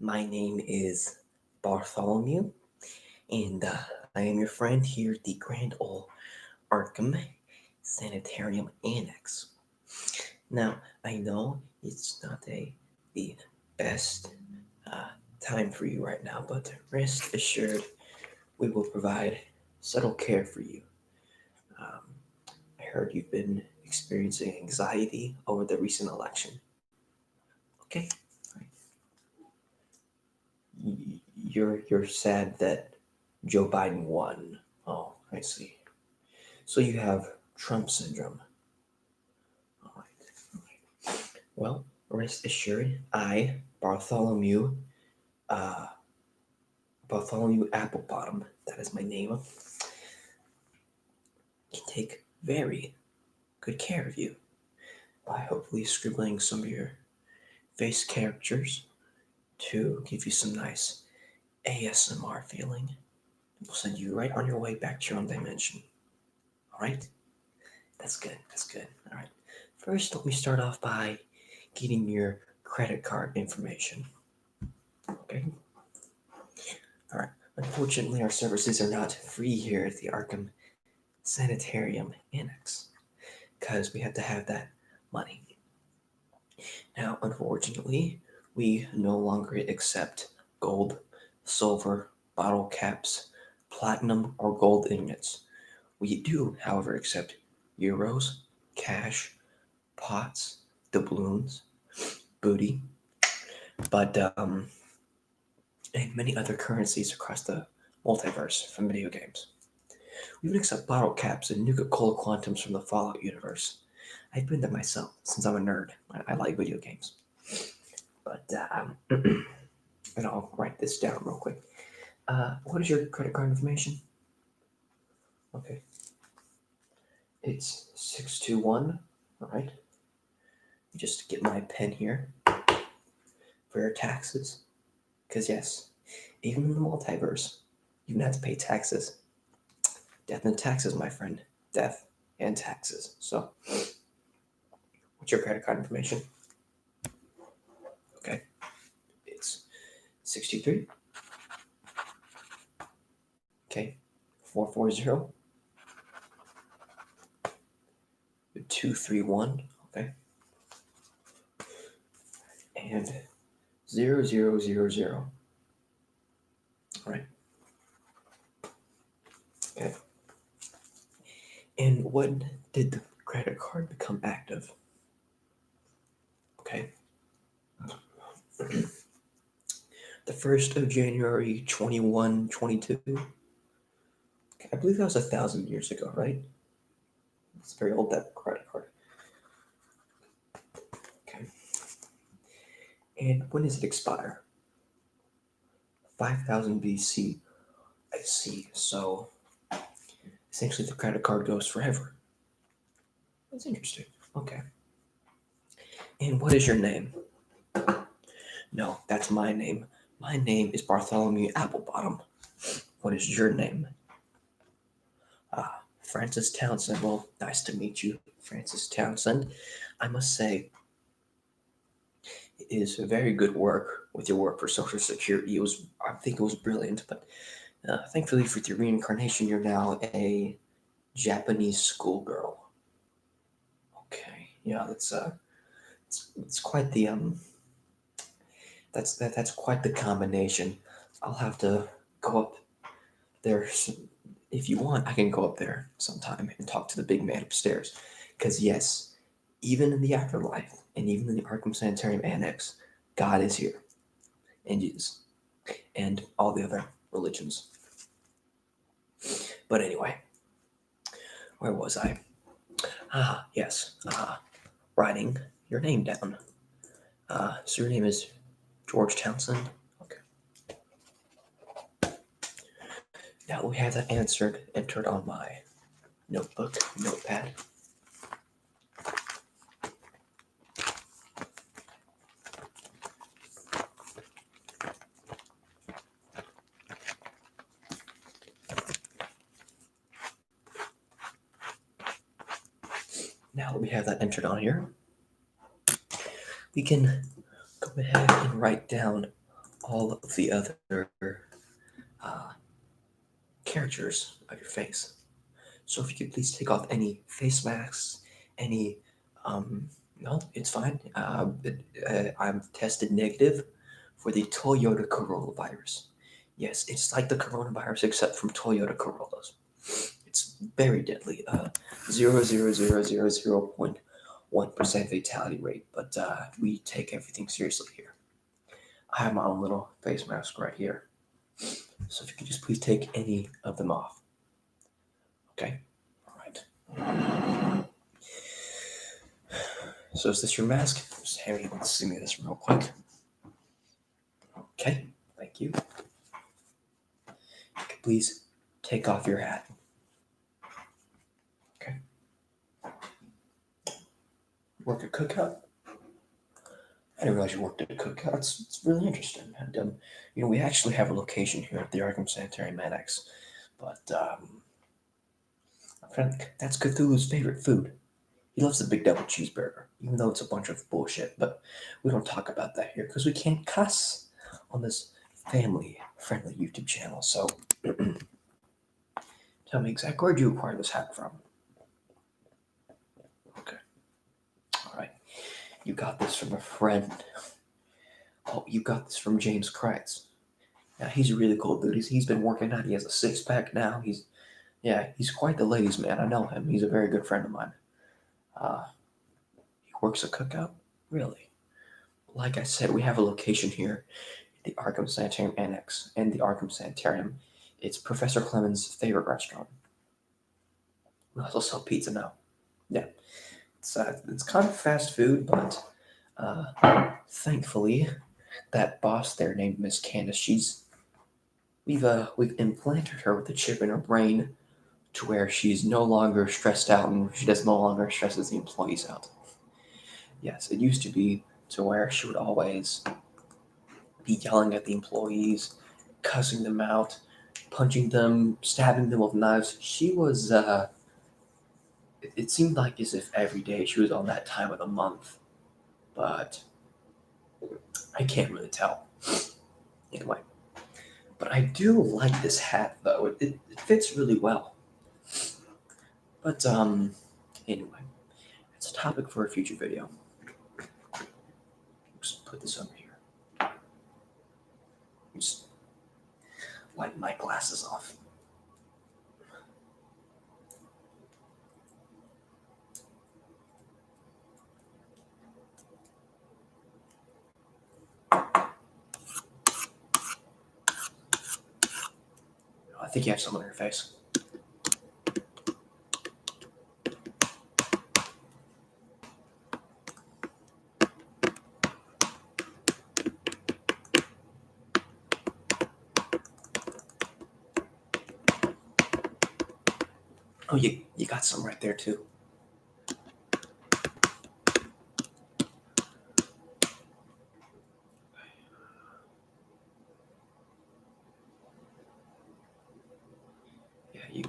My name is Bartholomew, and I am your friend here at the Grand Ole Arkham Sanitarium Annex. Now, I know it's not the best uh, time for you right now, but rest assured, we will provide subtle care for you. Um, I heard you've been experiencing anxiety over the recent election. Okay, you're sad that Joe Biden won. Oh, I see. So you have Trump syndrome. All right. Well, rest assured, uh, Bartholomew Applebottom, that is my name, can take very good care of you by hopefully scribbling some of your face characters to give you some nice ASMR feeling. We'll send you right on your way back to your own dimension. All right? That's good. That's good. All right. First, let me start off by getting your credit card information. Okay. All right. Unfortunately, our services are not free here at the Arkham Sanitarium Annex because we have to have that money. Now, unfortunately, we no longer accept gold, silver, bottle caps, platinum, or gold ingots. We do, however, accept euros, cash, pots, doubloons, booty, but and many other currencies across the multiverse from video games. We even accept bottle caps and Nuka Cola Quantums from the Fallout universe. I've been there myself since I'm a nerd. I like video games. But, and I'll write this down real quick. What is your credit card information? Okay. It's 621. All right. Just get my pen here for your taxes. Because, yes, even in the multiverse, you have to pay taxes. Death and taxes, my friend. Death and taxes. So, what's your credit card information? Okay. It's 63. Okay. 440. 231. Okay. And 0000. All right. Okay. And when did the credit card become active? Okay. The 1st of January 2122. Okay, I believe that was 1,000 years ago, right? It's very old, that credit card. Okay. And when does it expire? 5000 BC. I see. So essentially the credit card goes forever. That's interesting. Okay. And what is your name? No, that's my name. My name is Bartholomew Applebottom. What is your name? Francis Townsend. Well, nice to meet you, Francis Townsend. I must say, it is very good work with your work for Social Security. I think it was brilliant, but thankfully for your reincarnation, you're now a Japanese schoolgirl. Okay, yeah, it's quite the that's quite the combination. I'll have to go up there. If you want, I can go up there sometime and talk to the big man upstairs. Because, yes, even in the afterlife and even in the Arkham Sanitarium Annex, God is here. And Jesus. And all the other religions. But anyway, where was I? Yes. Writing your name down. So your name is George Townsend. Okay. Now we have that entered on my notepad. Now that we have that entered on here, we can go ahead and write down all of the other uh, characters of your face. So if you could please take off any face masks, any, no, it's fine. I'm tested negative for the Toyota Coronavirus. Yes, it's like the coronavirus except from Toyota Corollas. It's very deadly. 0.1% fatality rate, but we take everything seriously here. I have my own little face mask right here. So if you could just please take any of them off. Okay? All right. So is this your mask? Just Harry, let's see me this real quick. Okay, thank you. Please take off your hat. Okay. Work at Cookout? I didn't realize you worked at a Cookout. It's really interesting. And, we actually have a location here at the Arkham Sanitarium Annex. But, that's Cthulhu's favorite food. He loves the Big Double Cheeseburger, even though it's a bunch of bullshit. But we don't talk about that here because we can't cuss on this family-friendly YouTube channel. So, tell me exactly where'd you acquire this hat from? Okay. All right. You got this from a friend. Oh, you got this from James Kreitz. Yeah, he's a really cool dude. He's been working out. He has a six-pack now. He's quite the ladies' man. I know him. He's a very good friend of mine. He works a Cookout? Really? Like I said, we have a location here, the Arkham Sanitarium Annex, and the Arkham Sanitarium. It's Professor Clemens' favorite restaurant. We also sell pizza now. Yeah, it's kind of fast food, but thankfully, that boss there named Miss Candace, we've implanted her with a chip in her brain to where she's no longer stressed out and she does no longer stresses the employees out. Yes, it used to be to where she would always be yelling at the employees, cussing them out, punching them, stabbing them with knives. She was, it seemed like as if every day she was on that time of the month, but I can't really tell. Anyway, but I do like this hat though. It fits really well. But anyway, it's a topic for a future video. Just put this over here. Just wipe my glasses off. I think you have some on your face. Oh, you got some right there too. Yeah,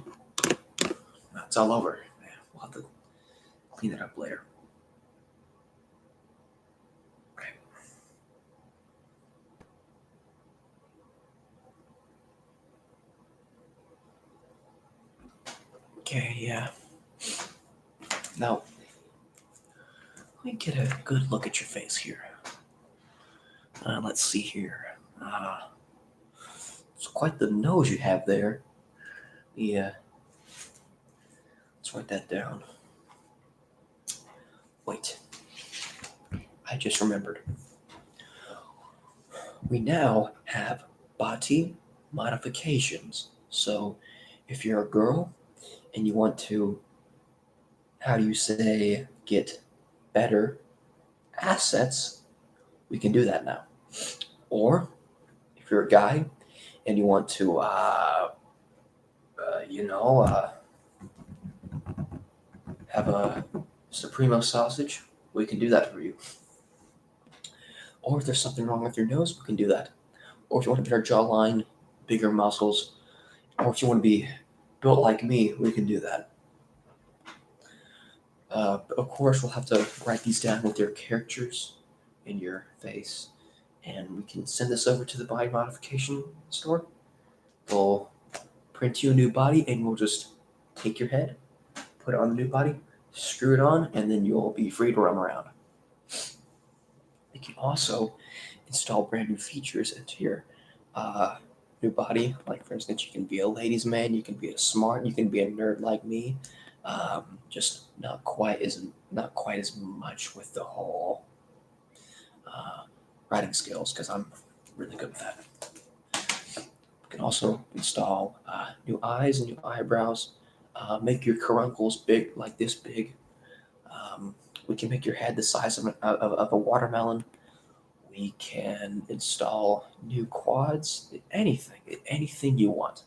it's all over. Yeah, we'll have to clean it up later. Okay, yeah. Now, let me get a good look at your face here. Let's see here. It's quite the nose you have there. Yeah. Let's write that down. Wait. I just remembered. We now have body modifications. So, if you're a girl and you want to, how do you say, get better assets, we can do that now. Or if you're a guy and you want to, have a Supremo sausage, we can do that for you. Or if there's something wrong with your nose, we can do that. Or if you want a better jawline, bigger muscles, or if you want to be built like me, we can do that. Of course, we'll have to write these down with your characters in your face and we can send this over to the body modification store. We'll print you a new body, and we'll just take your head, put it on the new body, screw it on, and then you'll be free to roam around. We can also install brand new features into your new body. Like, for instance, you can be a ladies' man, you can be a smart, you can be a nerd like me. Just not quite as much with the whole writing skills, because I'm really good with that. We can also install new eyes and new eyebrows. Make your caruncles big, like this big. We can make your head the size of a watermelon. We can install new quads, anything you want.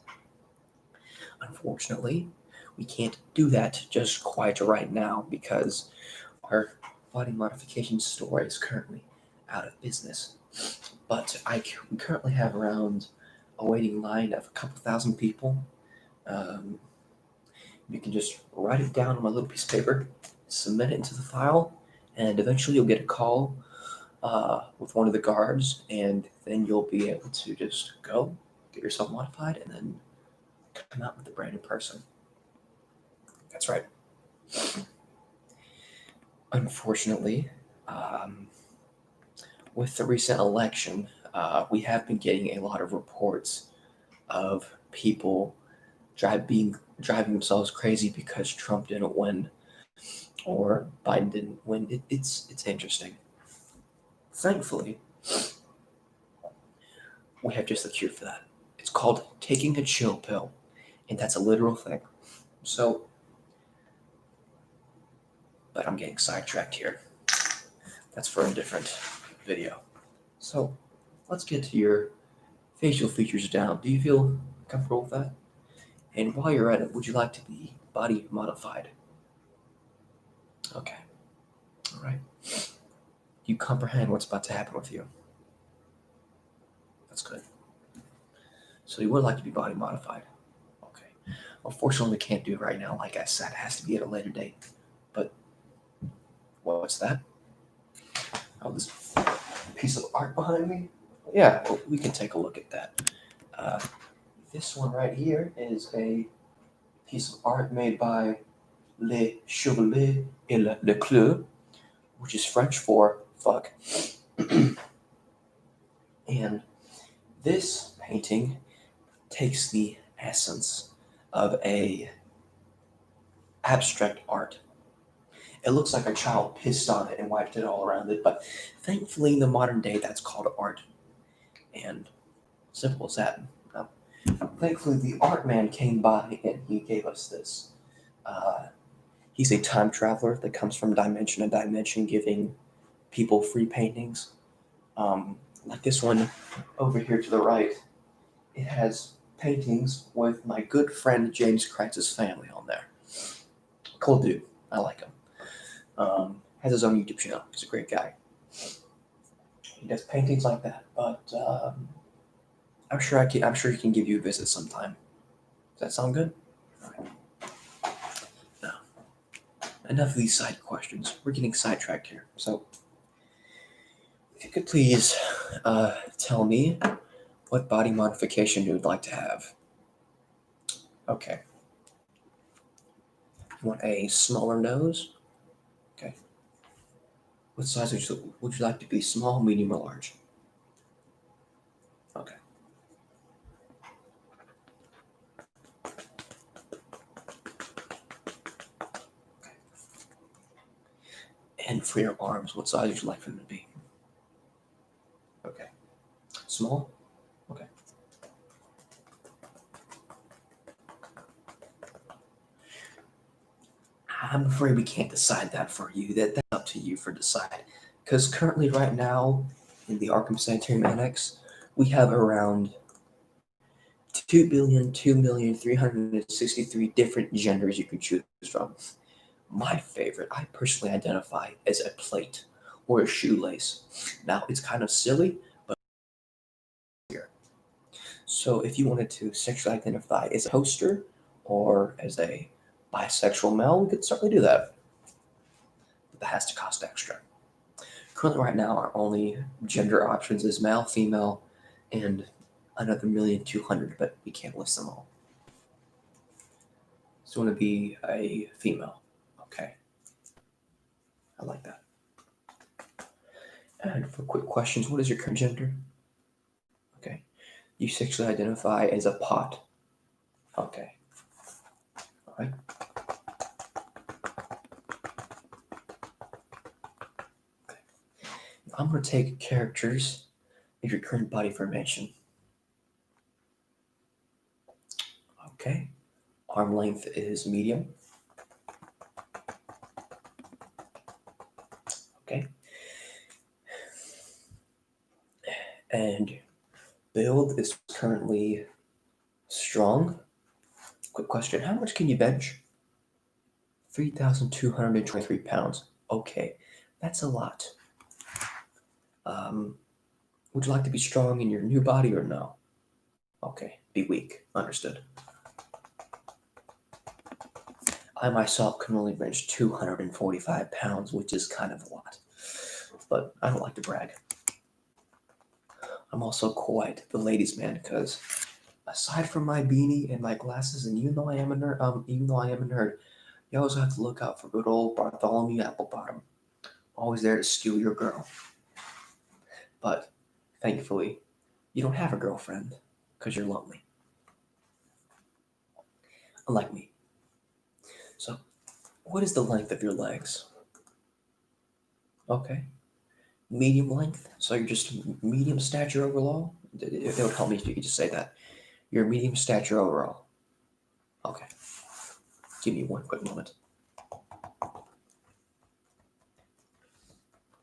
Unfortunately, we can't do that just quite right now because our body modification store is currently out of business. But we currently have around a waiting line of a couple thousand people. You can just write it down on a little piece of paper, submit it into the file, and eventually you'll get a call with one of the guards, and then you'll be able to just go get yourself modified and then come out with a brand new person. That's right. Unfortunately, with the recent election, we have been getting a lot of reports of people driving themselves crazy because Trump didn't win or Biden didn't win. It's interesting. Thankfully, we have just the cure for that. It's called taking a chill pill, and that's a literal thing. So, but I'm getting sidetracked here. That's for a different video. So, let's get to your facial features down. Do you feel comfortable with that? And while you're at it, would you like to be body modified? Okay. All right. You comprehend what's about to happen with you. That's good. So you would like to be body modified. Okay. Unfortunately, we can't do it right now. Like I said, it has to be at a later date. But what's that? Oh, this piece of art behind me? Yeah, well, we can take a look at that. This one right here is a piece of art made by Les Chevalets et le Clou, which is French for fuck. And this painting takes the essence of a abstract art. It looks like a child pissed on it and wiped it all around it, but thankfully in the modern day that's called art. And simple as that. Now, thankfully the art man came by and he gave us this. He's a time traveler that comes from dimension to dimension, giving people free paintings. Like this one over here to the right, it has paintings with my good friend James Kreitz's family on there. Cool dude. I like him. Has his own YouTube channel. He's a great guy. He does paintings like that, but I'm sure he can give you a visit sometime. Does that sound good? All right. Now, enough of these side questions. We're getting sidetracked here. So, if you could please tell me what body modification you would like to have. Okay. You want a smaller nose? Okay. What size would you like to be? Small, medium, or large? Okay. And for your arms, what size would you like for them to be? Okay. Small? Okay. I'm afraid we can't decide that for you. That's up to you for decide. Because currently, right now, in the Arkham Sanitarium Annex, we have around 2,363 different genders you can choose from. My favorite, I personally identify as a plate or a shoelace. Now, it's kind of silly, but here. So if you wanted to sexually identify as a toaster or as a bisexual male, we could certainly do that. But that has to cost extra. Currently, right now, our only gender options is male, female, and another 1,200,000, but we can't list them all. So, want to be a female. Okay. I like that. And for quick questions, what is your current gender? Okay. You sexually identify as a pot. Okay. All right. Okay. I'm going to take characters of your current body formation. Okay. Arm length is medium. Okay. And build is currently strong. Quick question, how much can you bench? 3,223 pounds. Okay, that's a lot. Would you like to be strong in your new body or no? Okay, be weak. Understood. I myself can only bench 245 pounds, which is kind of a lot. But I don't like to brag. I'm also quite the ladies' man because aside from my beanie and my glasses, and even though I am a nerd, you always have to look out for good old Bartholomew Applebottom. Always there to steal your girl. But thankfully, you don't have a girlfriend because you're lonely. Unlike me. So, what is the length of your legs? Okay. Medium length? So you're just medium stature overall? It would help me if you could just say that. You're medium stature overall. Okay. Give me one quick moment.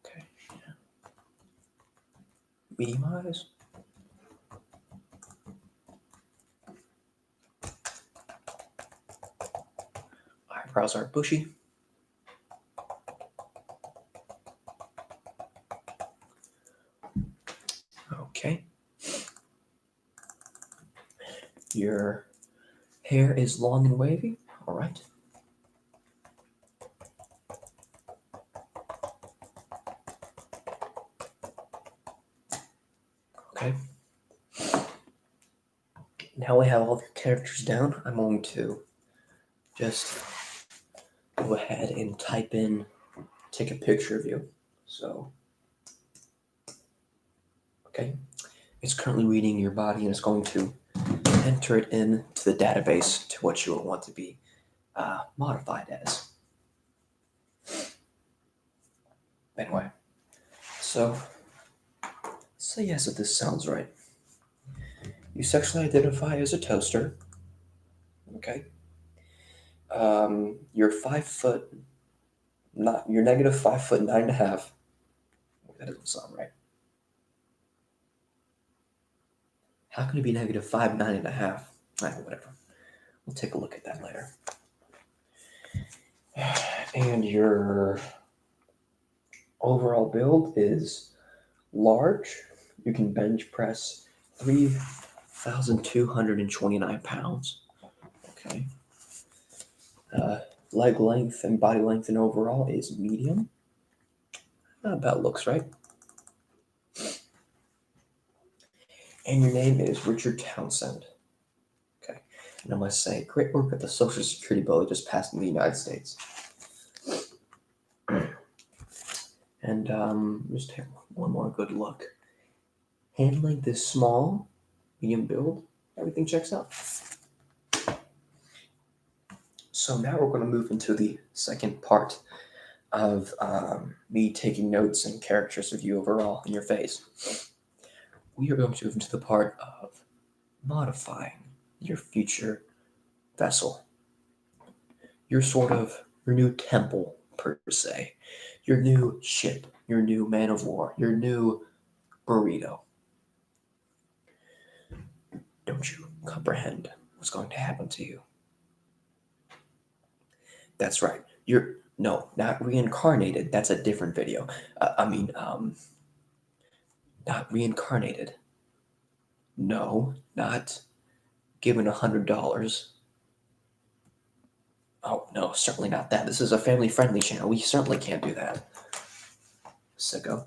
Okay. Yeah. Medium eyes. Eyebrows are bushy. Okay. Your hair is long and wavy. All right. Okay. Now we have all the characters down. I'm going to just go ahead and type in, take a picture of you. So, okay. It's currently reading your body and it's going to enter it into the database to what you will want to be modified as. Anyway, so say yes if this sounds right. You sexually identify as a toaster. Okay. You're 5 foot, you're negative 5'9.5". That doesn't sound right. How can it be negative 5'9.5"? Whatever. We'll take a look at that later. And your overall build is large. You can bench press 3,229 pounds. Okay. Leg length and body length and overall is medium. About looks right. And your name is Richard Townsend. Okay. And I must say, great work at the Social Security bill that just passed in the United States. And just take one more good look. Handling this small, medium build, everything checks out. So now we're going to move into the second part of me taking notes and characters of you overall in your face. We are going to move into the part of modifying your future vessel. Your new temple, per se. Your new ship, your new man of war, your new burrito. Don't you comprehend what's going to happen to you? That's right. No, not reincarnated. That's a different video. Not reincarnated. No, not given $100. Oh no, certainly not that. This is a family-friendly channel. We certainly can't do that. sicko.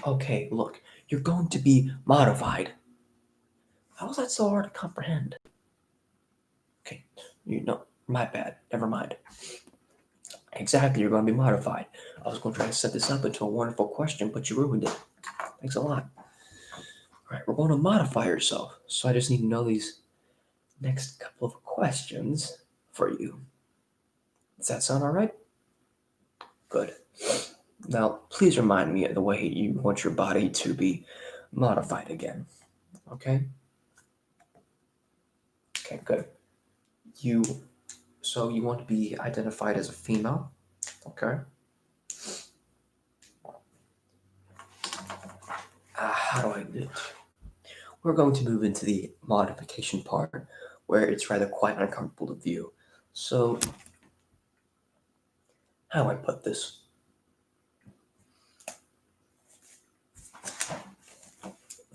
Okay, look, you're going to be modified. How is that so hard to comprehend? Okay, my bad. Never mind. Exactly, you're going to be modified. I was going to try to set this up into a wonderful question, but you ruined it. Thanks a lot. All right, we're going to modify yourself. So I just need to know these next couple of questions for you. Does that sound all right? Good. Now, please remind me of the way you want your body to be modified again. Okay? Okay, good. So you want to be identified as a female? Okay. How do I do it? We're going to move into the modification part where it's rather quite uncomfortable to view. So, how do I put this?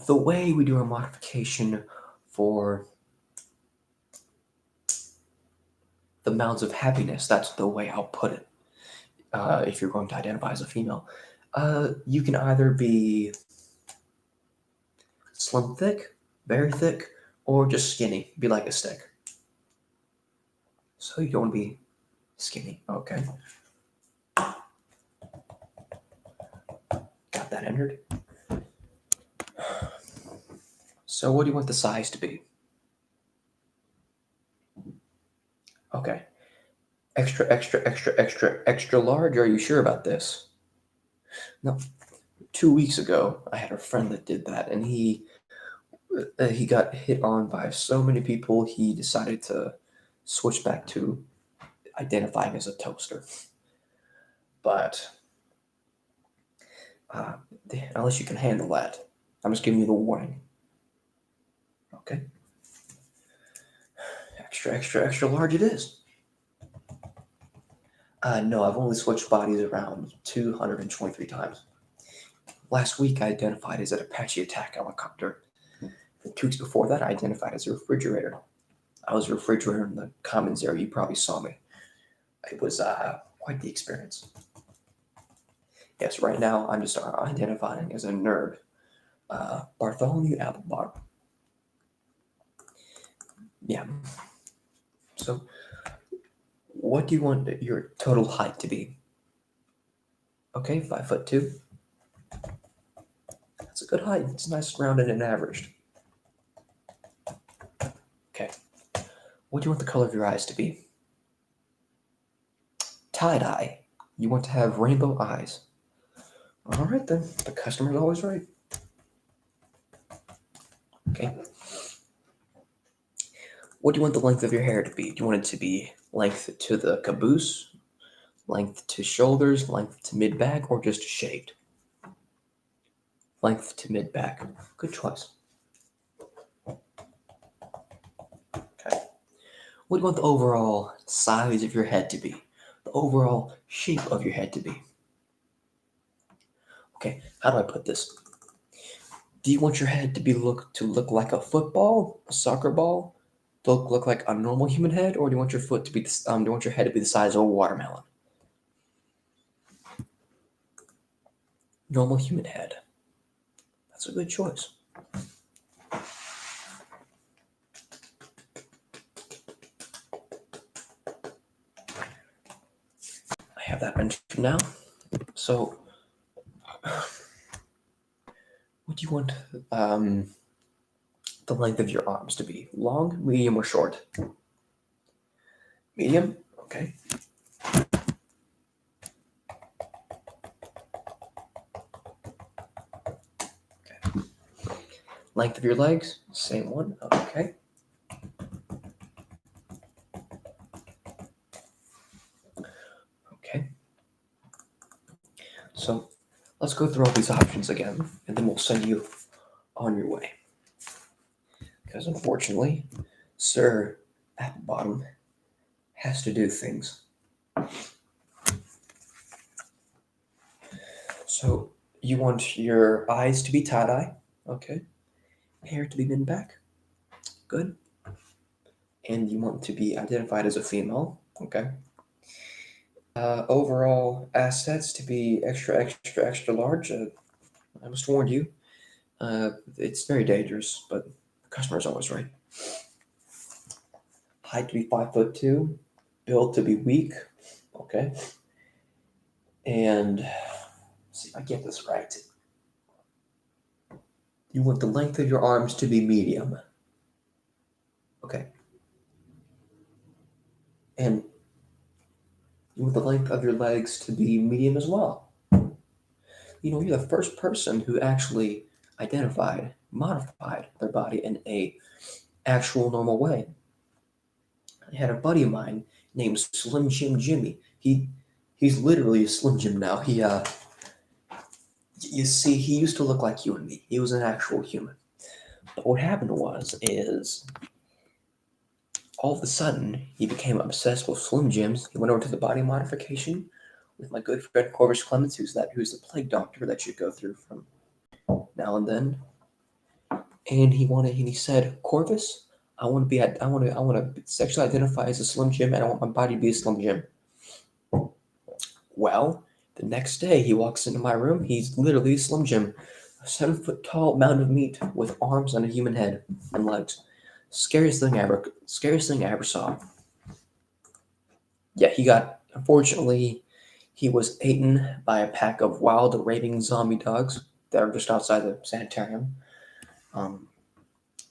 The way we do our modification for the mounds of happiness, that's the way I'll put it. If you're going to identify as a female, you can either be slim thick, very thick, or just skinny, be like a stick. So you don't want to be skinny, okay? Got that entered. So what do you want the size to be? Okay. Extra, extra, extra, extra, extra large? Are you sure about this? No. 2 weeks ago, I had a friend that did that, and he got hit on by so many people, he decided to switch back to identifying as a toaster. But unless you can handle that, I'm just giving you the warning. Okay. Extra, extra, extra large it is. No, I've only switched bodies around 223 times. Last week, I identified as an Apache attack helicopter. 2 weeks before that, I identified as a refrigerator. I was a refrigerator in the commons area. You probably saw me. It was quite the experience. Yes, right now, I'm just identifying as a nerd. Bartholomew Applebottom. Yeah. So, what do you want your total height to be? Okay, 5'2". That's a good height. It's nice, rounded, and averaged. Okay. What do you want the color of your eyes to be? Tie-dye. You want to have rainbow eyes. All right, then. The customer's always right. Okay. What do you want the length of your hair to be? Do you want it to be length to the caboose, length to shoulders, length to mid-back, or just shaved? Length to mid-back. Good choice. Okay. What do you want the overall size of your head to be? The overall shape of your head to be? Okay, how do I put this? Do you want your head to look like a football, a soccer ball, to look like a normal human head, or do you want your foot to be do you want your head to be the size of a watermelon? Normal human head. That's a good choice. I have that mentioned now. So, what do you want the length of your arms to be? Long, medium, or short? Medium? Okay. Length of your legs? Same one. Okay. Okay. So, let's go through all these options again, and then we'll send you on your way. Because unfortunately, Sir Applebottom has to do things. So, you want your eyes to be tie-dye, okay? Hair to be mid-back, good. And you want to be identified as a female, okay? overall assets to be extra large. I must warn you, it's very dangerous, but the customer's always right. Height to be 5'2", build to be weak. Okay. And let's see if I get this right. You want the length of your arms to be medium. Okay. And you want the length of your legs to be medium as well. You know, you're the first person who actually modified their body in a actual normal way. I had a buddy of mine named Slim Jim Jimmy. He's literally a Slim Jim now. You see, he used to look like you and me. He was an actual human. But what happened is all of a sudden he became obsessed with Slim Jims. He went over to the body modification with my good friend Corvus Clemens, who's the plague doctor that you go through from now and then. And he said, Corvus, I want to sexually identify as a Slim Jim, and I want my body to be a Slim Jim. Well, the next day he walks into my room. He's literally a Slim Jim, a 7-foot tall mound of meat with arms and a human head and legs. Scariest thing I ever saw. Yeah, unfortunately, he was eaten by a pack of wild, raving zombie dogs that are just outside the sanitarium.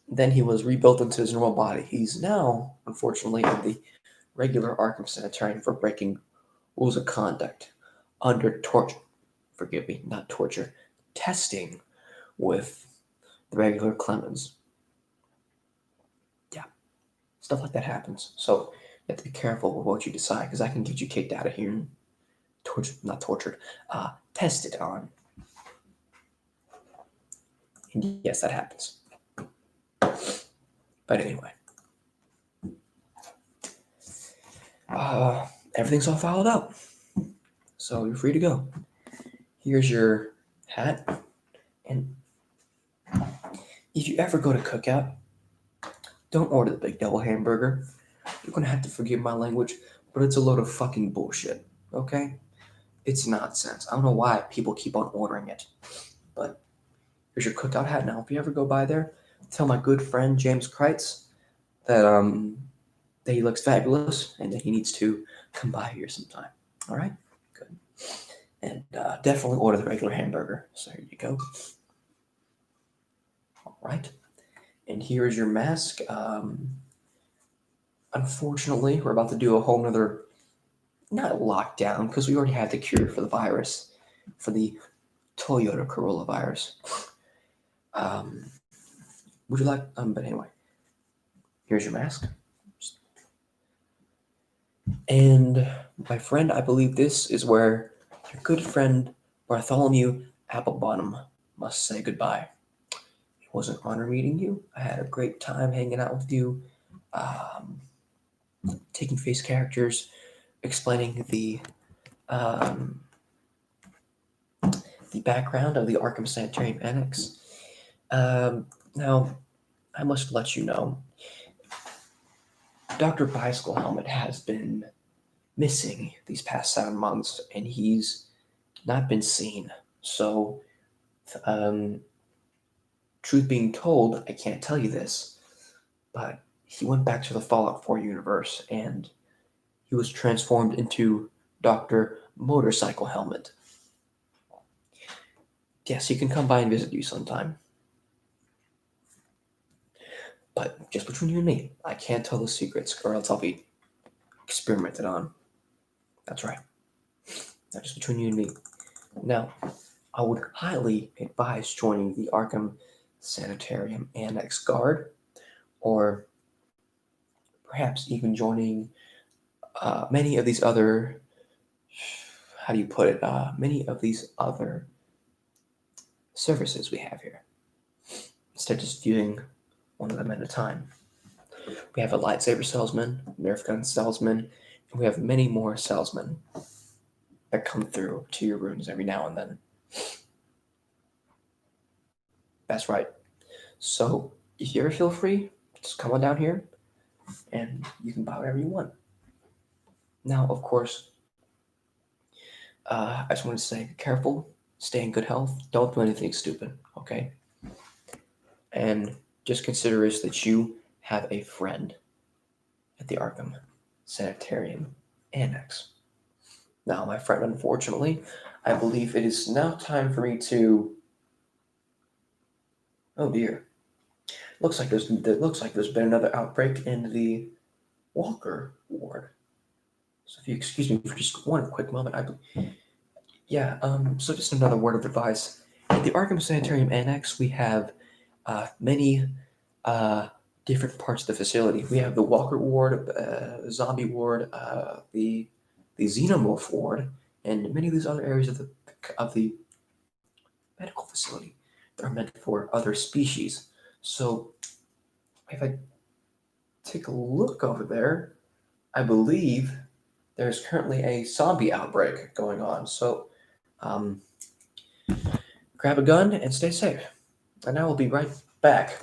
Then he was rebuilt into his normal body. He's now, unfortunately, in the regular Arkham Sanitarium for breaking rules of conduct under torture. Forgive me, not torture. Testing with the regular Clemens. Yeah, stuff like that happens. So you have to be careful with what you decide, because I can get you kicked out of here and tested on. And yes, that happens. But anyway, everything's all followed up, so you're free to go. Here's your hat, and if you ever go to Cookout, don't order the big double hamburger. You're gonna have to forgive my language, but it's a load of fucking bullshit, okay? It's nonsense. I don't know why people keep on ordering it, but here's your Cookout hat. Now, if you ever go by there, tell my good friend James Kreitz that he looks fabulous and that he needs to come by here sometime. All right? Good. And definitely order the regular hamburger. So here you go. All right. And here is your mask. Unfortunately, we're about to do a whole nother, not lockdown, because we already had the cure for the virus, for the Toyota Corolla virus. Would you like, but anyway, here's your mask. And my friend, I believe this is where your good friend Bartholomew Applebottom must say goodbye. It was an honor meeting you. I had a great time hanging out with you, taking face characters, explaining the background of the Arkham Sanitarium Annex. Now, I must let you know, Dr. Bicycle Helmet has been missing these past 7 months, and he's not been seen. So, truth being told, I can't tell you this, but he went back to the Fallout 4 universe, and he was transformed into Dr. Motorcycle Helmet. Yes, he can come by and visit you sometime. But just between you and me, I can't tell the secrets, or else I'll be experimented on. That's right. Not just between you and me. Now, I would highly advise joining the Arkham Sanitarium Annex Guard, or perhaps even joining many of these other, many of these other services we have here, instead of just viewing one of them at a time. We have a lightsaber salesman, Nerf gun salesman, and we have many more salesmen that come through to your rooms every now and then. That's right. So if you ever feel free, just come on down here and you can buy whatever you want. Now, of course, I just want to say, be careful, stay in good health, don't do anything stupid, okay? And just consider this that you have a friend at the Arkham Sanitarium Annex. Now, my friend, unfortunately, I believe it is now time for me to. Oh dear. Looks like there's been another outbreak in the Walker ward. So if you excuse me for just one quick moment, so just another word of advice. At the Arkham Sanitarium Annex, we have many different parts of the facility. We have the Walker ward, Zombie ward, the Xenomorph ward, and many of these other areas of the medical facility that are meant for other species. So if I take a look over there, I believe there's currently a zombie outbreak going on. So um, grab a gun and stay safe. And I will be right back.